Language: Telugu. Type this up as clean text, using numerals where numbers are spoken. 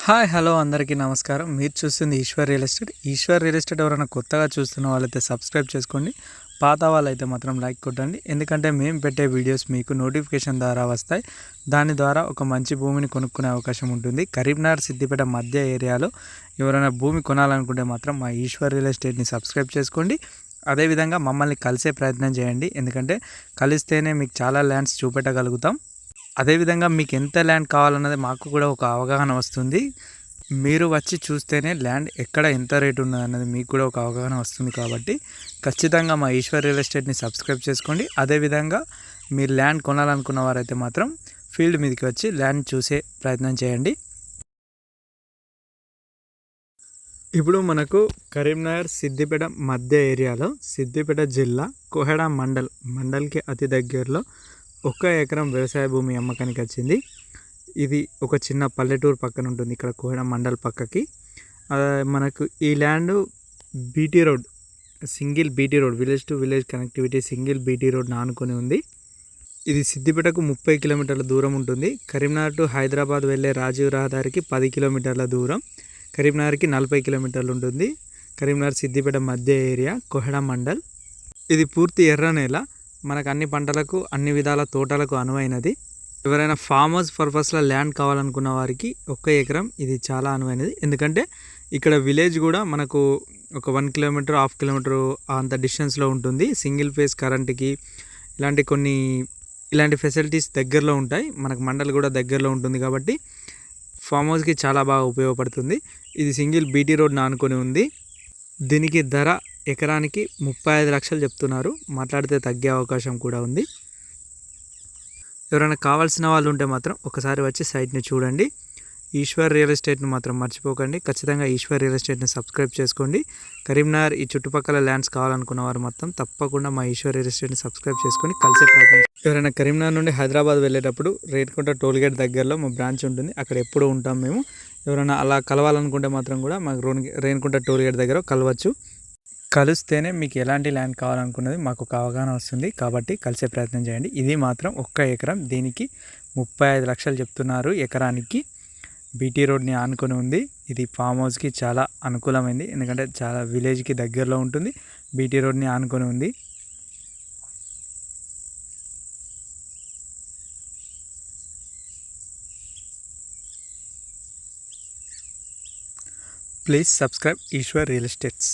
హాయ్ హలో అందరికీ నమస్కారం. మీరు చూస్తుంది Ishwar real estate. Ishwar real estate ఎవరైనా కొత్తగా చూస్తున్న వాళ్ళైతే సబ్స్క్రైబ్ చేసుకోండి. పాత వాళ్ళైతే మాత్రం లైక్ కొట్టండి. ఎందుకంటే మేము పెట్టే వీడియోస్ మీకు నోటిఫికేషన్ ద్వారా వస్తాయి. దాని ద్వారా ఒక మంచి భూమిని కొనుక్కునే అవకాశం ఉంటుంది. కరీంనగర్ సిద్దిపేట మధ్య ఏరియాలో ఎవరైనా భూమి కొనాలనుకుంటే మాత్రం మా ఈశ్వర్ రియల్ ఎస్టేట్ని సబ్స్క్రైబ్ చేసుకోండి. అదేవిధంగా మమ్మల్ని కలిసే ప్రయత్నం చేయండి. ఎందుకంటే కలిస్తేనే మీకు చాలా ల్యాండ్స్ చూపెట్టగలుగుతాం. అదేవిధంగా మీకు ఎంత ల్యాండ్ కావాలన్నది మాకు కూడా ఒక అవగాహన వస్తుంది. మీరు వచ్చి చూస్తేనే ల్యాండ్ ఎక్కడ ఎంత రేటు ఉన్నది అన్నది మీకు కూడా ఒక అవగాహన వస్తుంది. కాబట్టి ఖచ్చితంగా మా ఈశ్వర్ రియల్ ఎస్టేట్ని సబ్స్క్రైబ్ చేసుకోండి. అదేవిధంగా మీరు ల్యాండ్ కొనాలనుకున్న వారైతే మాత్రం ఫీల్డ్ మీదకి వచ్చి ల్యాండ్ చూసే ప్రయత్నం చేయండి. ఇప్పుడు మనకు కరీంనగర్ సిద్దిపేట మధ్య ఏరియాలో సిద్దిపేట జిల్లా కోహెడ మండల్కి అతి దగ్గరలో 1 ఎకరం వ్యవసాయ భూమి అమ్మకానికి వచ్చింది. ఇది ఒక చిన్న పల్లెటూరు పక్కన ఉంటుంది. ఇక్కడ కోహెడ మండల్ పక్కకి మనకు ఈ land BT road, single BT road, village to village connectivity single BT road ఆనుకొని ఉంది. ఇది సిద్దిపేటకు 30 కిలోమీటర్ల దూరం ఉంటుంది. కరీంనగర్ టు హైదరాబాద్ వెళ్ళే రాజీవ్ రహదారికి 10 కిలోమీటర్ల దూరం, కరీంనగర్కి 40 కిలోమీటర్లు ఉంటుంది. కరీంనగర్ సిద్దిపేట మధ్య ఏరియా కోహెడ మండల్. ఇది పూర్తి ఎర్ర నేల. మనకు అన్ని పంటలకు అన్ని విధాల తోటలకు అనువైనది. ఎవరైనా ఫామ్ హౌస్ పర్పస్లో ల్యాండ్ కావాలనుకున్న వారికి 1 ఎకరం ఇది చాలా అనువైనది. ఎందుకంటే ఇక్కడ విలేజ్ కూడా మనకు ఒక 1 కిలోమీటర్, హాఫ్ కిలోమీటర్ అంత డిస్టెన్స్లో ఉంటుంది. సింగిల్ ఫేజ్ కరెంట్కి ఇలాంటి ఫెసిలిటీస్ దగ్గరలో ఉంటాయి. మనకు మండల్ కూడా దగ్గరలో ఉంటుంది కాబట్టి ఫామ్ హౌస్కి చాలా బాగా ఉపయోగపడుతుంది. ఇది సింగిల్ బీటీ రోడ్ ఆనుకొని ఉంది. దీనికి ధర ఎకరానికి 35 లక్షలు చెప్తున్నారు. మాట్లాడితే తగ్గే అవకాశం కూడా ఉంది. ఎవరైనా కావాల్సిన వాళ్ళు ఉంటే మాత్రం ఒకసారి వచ్చి సైట్ని చూడండి. ఈశ్వర్ రియల్ ఎస్టేట్ని మాత్రం మర్చిపోకండి. ఖచ్చితంగా ఈశ్వర్ రియల్ ఎస్టేట్ని సబ్స్క్రైబ్ చేసుకోండి. కరీంనగర్ ఈ చుట్టుపక్కల ల్యాండ్స్ కావాలనుకున్న వారు మొత్తం తప్పకుండా మా ఈశ్వర్ రియల్ ఎస్టేట్ని సబ్స్క్రైబ్ చేసుకొని కలిసే ప్రయత్నం. ఎవరైనా కరీంనగర్ నుండి హైదరాబాద్ వెళ్ళేటప్పుడు రేణిగుంట టోల్గేట్ దగ్గరలో మా బ్రాంచ్ ఉంటుంది. అక్కడ ఎప్పుడూ ఉంటాం మేము. ఎవరైనా అలా కలవాలనుకుంటే మాత్రం కూడా మాకు రేణిగుంట టోల్గేట్ దగ్గర కలవచ్చు. కలిస్తేనే మీకు ఎలాంటి ల్యాండ్ కావాలనుకున్నది మాకు ఒక అవగాహన వస్తుంది. కాబట్టి కలిసే ప్రయత్నం చేయండి. ఇది మాత్రం 1 ఎకరం, దీనికి 35 లక్షలు చెప్తున్నారు ఎకరానికి. బీటీ రోడ్ని ఆనుకొని ఉంది. ఇది ఫామ్ హౌస్కి చాలా అనుకూలమైంది. ఎందుకంటే చాలా విలేజ్కి దగ్గరలో ఉంటుంది. బీటీ రోడ్ని ఆనుకొని ఉంది. Please subscribe Ishwar real estates.